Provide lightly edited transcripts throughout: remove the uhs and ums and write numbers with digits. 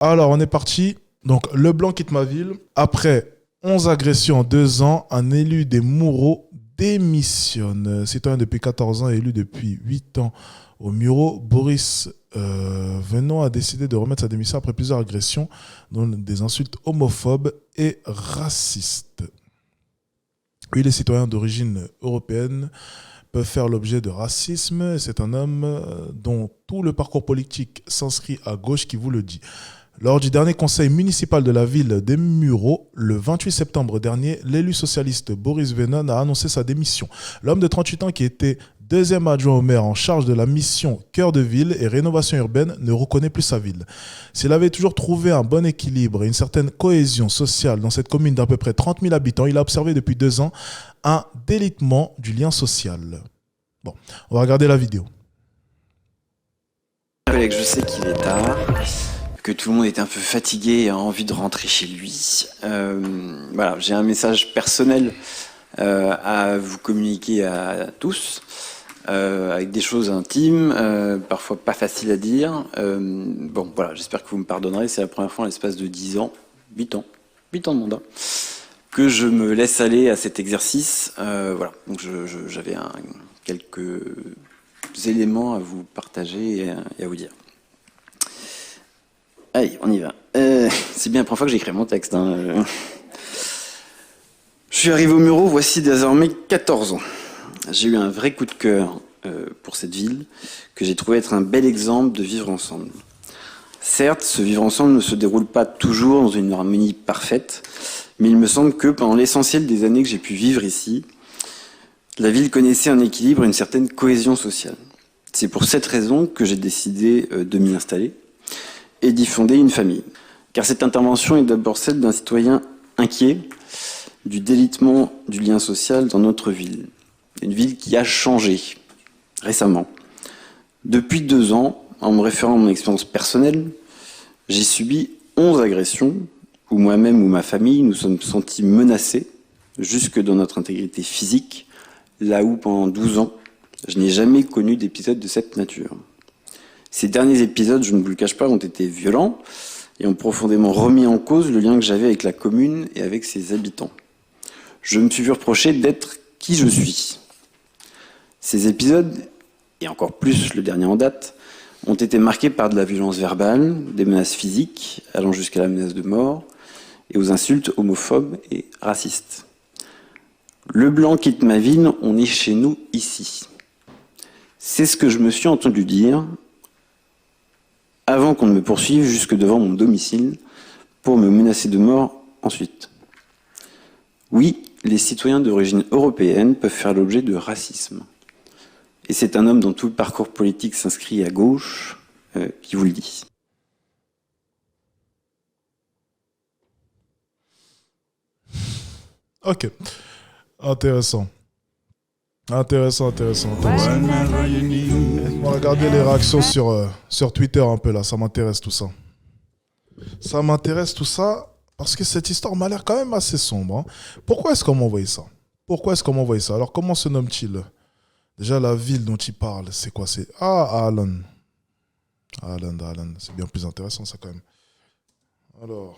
Alors, on est parti. Donc, Leblanc quitte ma ville. Après 11 agressions en 2 ans, un élu des Mureaux démissionne. Citoyen depuis 14 ans, élu depuis 8 ans au Mureaux, Boris Venon a décidé de remettre sa démission après plusieurs agressions, dont des insultes homophobes et racistes. Oui, les citoyens d'origine européenne peuvent faire l'objet de racisme. C'est un homme dont tout le parcours politique s'inscrit à gauche qui vous le dit. Lors du dernier conseil municipal de la ville des Mureaux, le 28 septembre dernier, l'élu socialiste Boris Venon a annoncé sa démission. L'homme de 38 ans qui était deuxième adjoint au maire en charge de la mission Cœur de ville et rénovation urbaine ne reconnaît plus sa ville. S'il avait toujours trouvé un bon équilibre et une certaine cohésion sociale dans cette commune d'à peu près 30 000 habitants, il a observé depuis 2 ans un délitement du lien social. Bon, on va regarder la vidéo. Collègue, je sais qu'il est tard, que tout le monde est un peu fatigué et a envie de rentrer chez lui. Voilà, j'ai un message personnel à vous communiquer à tous, avec des choses intimes, parfois pas faciles à dire. Bon, voilà, j'espère que vous me pardonnerez, c'est la première fois en l'espace de 10 ans, 8 ans de mandat, que je me laisse aller à cet exercice. Voilà, donc j'avais quelques éléments à vous partager et à vous dire. Allez, on y va. C'est bien la première fois que j'écris mon texte. Hein. Je suis arrivé au Mureaux, voici désormais 14 ans. J'ai eu un vrai coup de cœur pour cette ville, que j'ai trouvé être un bel exemple de vivre ensemble. Certes, ce vivre ensemble ne se déroule pas toujours dans une harmonie parfaite, mais il me semble que pendant l'essentiel des années que j'ai pu vivre ici, la ville connaissait un équilibre et une certaine cohésion sociale. C'est pour cette raison que j'ai décidé de m'y installer et d'y fonder une famille. Car cette intervention est d'abord celle d'un citoyen inquiet du délitement du lien social dans notre ville. Une ville qui a changé récemment. Depuis 2 ans, en me référant à mon expérience personnelle, j'ai subi 11 agressions où moi-même ou ma famille nous sommes sentis menacés jusque dans notre intégrité physique, là où pendant 12 ans, je n'ai jamais connu d'épisode de cette nature. Ces derniers épisodes, je ne vous le cache pas, ont été violents et ont profondément remis en cause le lien que j'avais avec la commune et avec ses habitants. Je me suis vu reprocher d'être qui je suis. Ces épisodes, et encore plus le dernier en date, ont été marqués par de la violence verbale, des menaces physiques, allant jusqu'à la menace de mort, et aux insultes homophobes et racistes. Leblanc quitte ma ville, on est chez nous ici. C'est ce que je me suis entendu dire avant qu'on ne me poursuive jusque devant mon domicile pour me menacer de mort ensuite. Oui, les citoyens d'origine européenne peuvent faire l'objet de racisme. Et c'est un homme dont tout le parcours politique s'inscrit à gauche qui vous le dit. Ok. Intéressant. On va regarder les réactions sur Twitter un peu là, ça m'intéresse tout ça. Ça m'intéresse tout ça parce que cette histoire m'a l'air quand même assez sombre. Hein. Pourquoi est-ce qu'on m'a envoyé ça? Alors comment se nomme-t-il? Déjà la ville dont il parle, c'est quoi? C'est Alan. Alan. C'est bien plus intéressant ça quand même. Alors...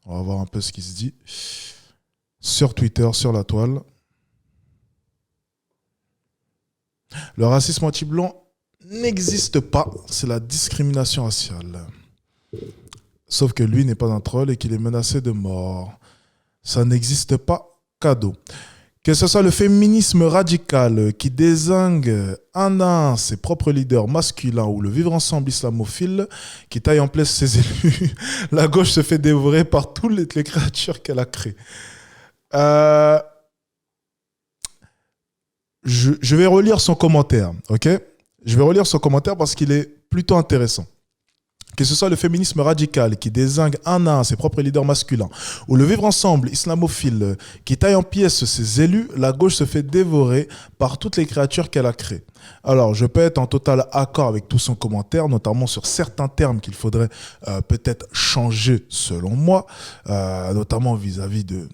On va voir un peu ce qui se dit sur Twitter, sur la toile. Le racisme anti-blanc n'existe pas, c'est la discrimination raciale. Sauf que lui n'est pas un troll et qu'il est menacé de mort. Ça n'existe pas, cadeau. Que ce soit le féminisme radical qui dézingue un à un ses propres leaders masculins ou le vivre ensemble islamophile qui taille en place ses élus, la gauche se fait dévorer par toutes les créatures qu'elle a créées. Je vais relire son commentaire, ok? Je vais relire son commentaire parce qu'il est plutôt intéressant. Que ce soit le féminisme radical qui dézingue un à un ses propres leaders masculins, ou le vivre ensemble islamophile qui taille en pièces ses élus, la gauche se fait dévorer par toutes les créatures qu'elle a créées. Alors, je peux être en total accord avec tout son commentaire, notamment sur certains termes qu'il faudrait peut-être changer selon moi, notamment vis-à-vis de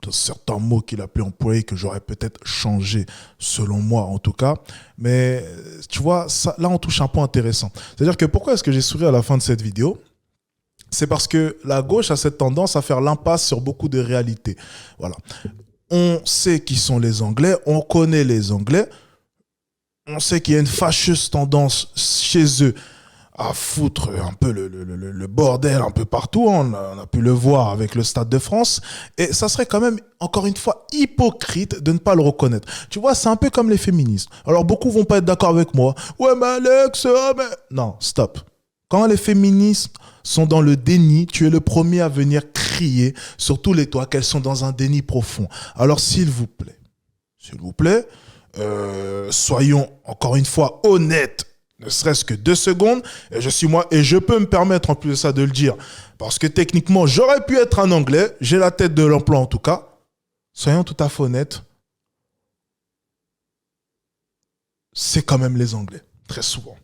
de certains mots qu'il a pu employer que j'aurais peut-être changé, selon moi en tout cas. Mais tu vois, ça, là on touche un point intéressant. C'est-à-dire que pourquoi est-ce que j'ai souri à la fin de cette vidéo ? C'est parce que la gauche a cette tendance à faire l'impasse sur beaucoup de réalités. Voilà. On sait qui sont les Anglais, on connaît les Anglais, on sait qu'il y a une fâcheuse tendance chez eux à foutre un peu le bordel un peu partout. On a pu le voir avec le Stade de France. Et ça serait quand même, encore une fois, hypocrite de ne pas le reconnaître. Tu vois, c'est un peu comme les féministes. Alors, beaucoup vont pas être d'accord avec moi. Ouais, mais Alex, mais... Non, stop. Quand les féministes sont dans le déni, tu es le premier à venir crier sur tous les toits qu'elles sont dans un déni profond. Alors, s'il vous plaît, soyons encore une fois honnêtes, ne serait-ce que 2 secondes, et je suis moi, et je peux me permettre en plus de ça de le dire, parce que techniquement, j'aurais pu être un Anglais, j'ai la tête de l'emploi en tout cas. Soyons tout à fait honnêtes, c'est quand même les Anglais, très souvent.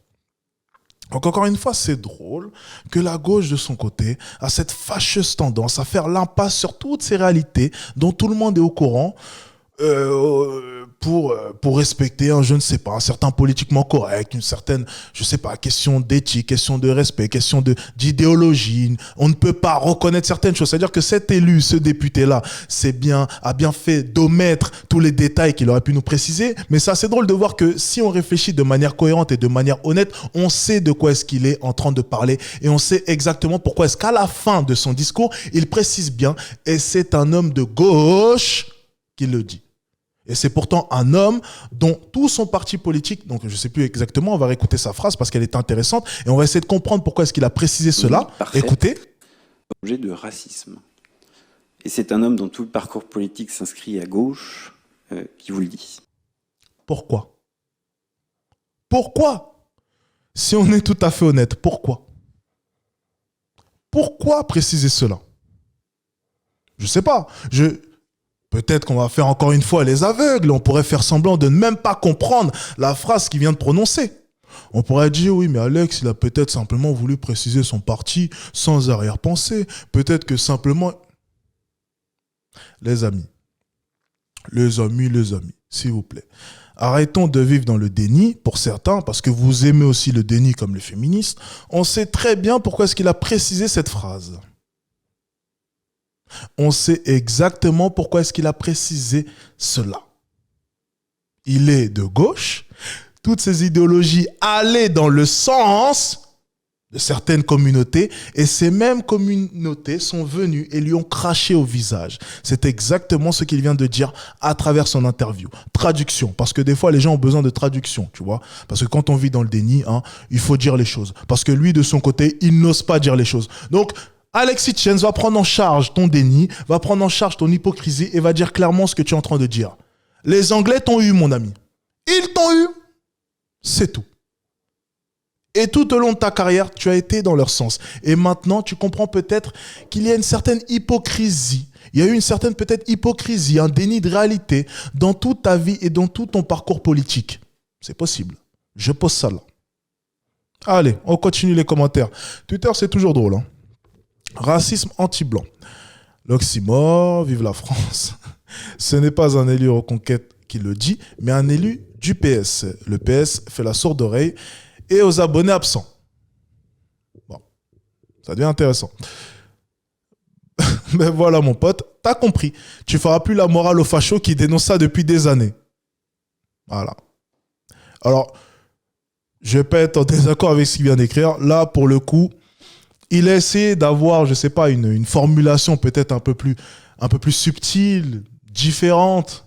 Donc encore une fois, c'est drôle que la gauche de son côté a cette fâcheuse tendance à faire l'impasse sur toutes ces réalités dont tout le monde est au courant pour respecter je ne sais pas, un certain politiquement correct, une certaine, je sais pas, question d'éthique, question de respect, question d'idéologie. On ne peut pas reconnaître certaines choses. C'est-à-dire que cet élu, ce député-là, a bien fait d'omettre tous les détails qu'il aurait pu nous préciser. Mais c'est assez drôle de voir que si on réfléchit de manière cohérente et de manière honnête, on sait de quoi est-ce qu'il est en train de parler et on sait exactement pourquoi est-ce qu'à la fin de son discours, il précise bien, et c'est un homme de gauche qui le dit. Et c'est pourtant un homme dont tout son parti politique, donc je ne sais plus exactement, on va réécouter sa phrase parce qu'elle est intéressante et on va essayer de comprendre pourquoi est-ce qu'il a précisé cela. Parfait. Écoutez. Objet de racisme. Et c'est un homme dont tout le parcours politique s'inscrit à gauche qui vous le dit. Pourquoi ? Si on est tout à fait honnête, pourquoi ? Pourquoi préciser cela ? Je ne sais pas. Peut-être qu'on va faire encore une fois les aveugles. On pourrait faire semblant de ne même pas comprendre la phrase qu'il vient de prononcer. On pourrait dire, oui, mais Alex, il a peut-être simplement voulu préciser son parti sans arrière-pensée. Peut-être que simplement... Les amis, s'il vous plaît. Arrêtons de vivre dans le déni, pour certains, parce que vous aimez aussi le déni comme les féministes. On sait très bien pourquoi est-ce qu'il a précisé cette phrase. On sait exactement pourquoi est-ce qu'il a précisé cela. Il est de gauche. Toutes ces idéologies allaient dans le sens de certaines communautés et ces mêmes communautés sont venues et lui ont craché au visage. C'est exactement ce qu'il vient de dire à travers son interview. Traduction, parce que des fois les gens ont besoin de traduction, tu vois. Parce que quand on vit dans le déni, il faut dire les choses. Parce que lui, de son côté, il n'ose pas dire les choses. Donc, Alexis Tchens va prendre en charge ton déni, va prendre en charge ton hypocrisie et va dire clairement ce que tu es en train de dire. Les Anglais t'ont eu, mon ami. Ils t'ont eu. C'est tout. Et tout au long de ta carrière, tu as été dans leur sens. Et maintenant, tu comprends peut-être qu'il y a une certaine hypocrisie. Il y a eu une certaine peut-être hypocrisie, un déni de réalité dans toute ta vie et dans tout ton parcours politique. C'est possible. Je pose ça là. Allez, on continue les commentaires. Twitter, c'est toujours drôle, Racisme anti-blanc. L'oxymore, vive la France. Ce n'est pas un élu Reconquête qui le dit, mais un élu du PS. Le PS fait la sourde oreille et aux abonnés absents. Bon, ça devient intéressant. Mais voilà mon pote, t'as compris. Tu feras plus la morale aux fachos qui dénoncent ça depuis des années. Voilà. Alors, je vais pas être en désaccord avec ce qu'il vient d'écrire. Là, pour le coup, il a essayé d'avoir, je sais pas, une formulation peut-être un peu plus subtile, différente.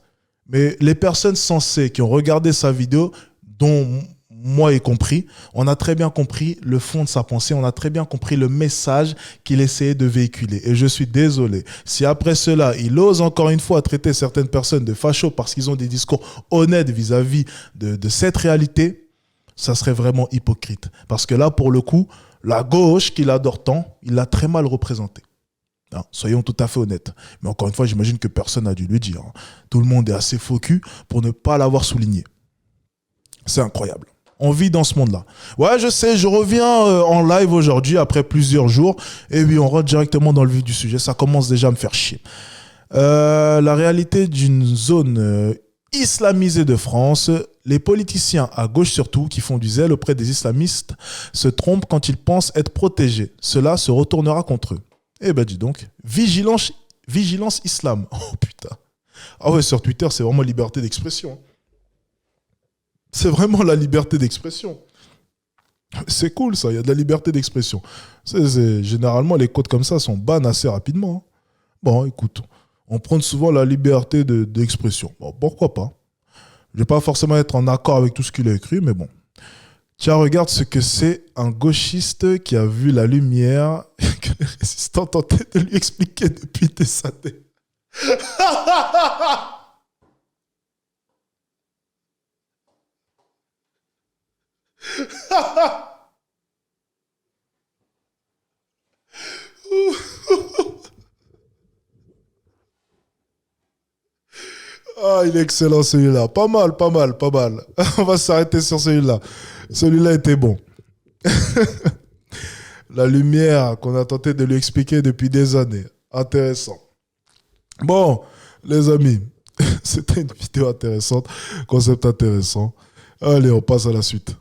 Mais les personnes sensées qui ont regardé sa vidéo, dont moi y compris, on a très bien compris le fond de sa pensée, on a très bien compris le message qu'il essayait de véhiculer. Et je suis désolé, si après cela, il ose encore une fois traiter certaines personnes de fachos parce qu'ils ont des discours honnêtes vis-à-vis de cette réalité, ça serait vraiment hypocrite. Parce que là, pour le coup, la gauche qu'il adore tant, il l'a très mal représentée. Soyons tout à fait honnêtes. Mais encore une fois, j'imagine que personne n'a dû le dire. Tout le monde est assez faux cul pour ne pas l'avoir souligné. C'est incroyable. On vit dans ce monde-là. Ouais, je sais, je reviens en live aujourd'hui après plusieurs jours. Et oui, on rentre directement dans le vif du sujet. Ça commence déjà à me faire chier. La réalité d'une zone islamisée de France, les politiciens, à gauche surtout, qui font du zèle auprès des islamistes, se trompent quand ils pensent être protégés. Cela se retournera contre eux. Eh ben dis donc, vigilance islam. Oh putain. Ah ouais, sur Twitter, c'est vraiment liberté d'expression. C'est vraiment la liberté d'expression. C'est cool ça, il y a de la liberté d'expression. Généralement, les codes comme ça sont bannes assez rapidement. Bon, écoute, on prend souvent la liberté d'expression. Bon, pourquoi pas? Je ne vais pas forcément être en accord avec tout ce qu'il a écrit, mais bon. Tiens, regarde ce que c'est un gauchiste qui a vu la lumière que les résistants tentaient de lui expliquer depuis des années. Ah, il est excellent celui-là. Pas mal, pas mal, pas mal. On va s'arrêter sur celui-là. Celui-là était bon. La lumière qu'on a tenté de lui expliquer depuis des années. Intéressant. Bon, les amis, c'était une vidéo intéressante, concept intéressant. Allez, on passe à la suite.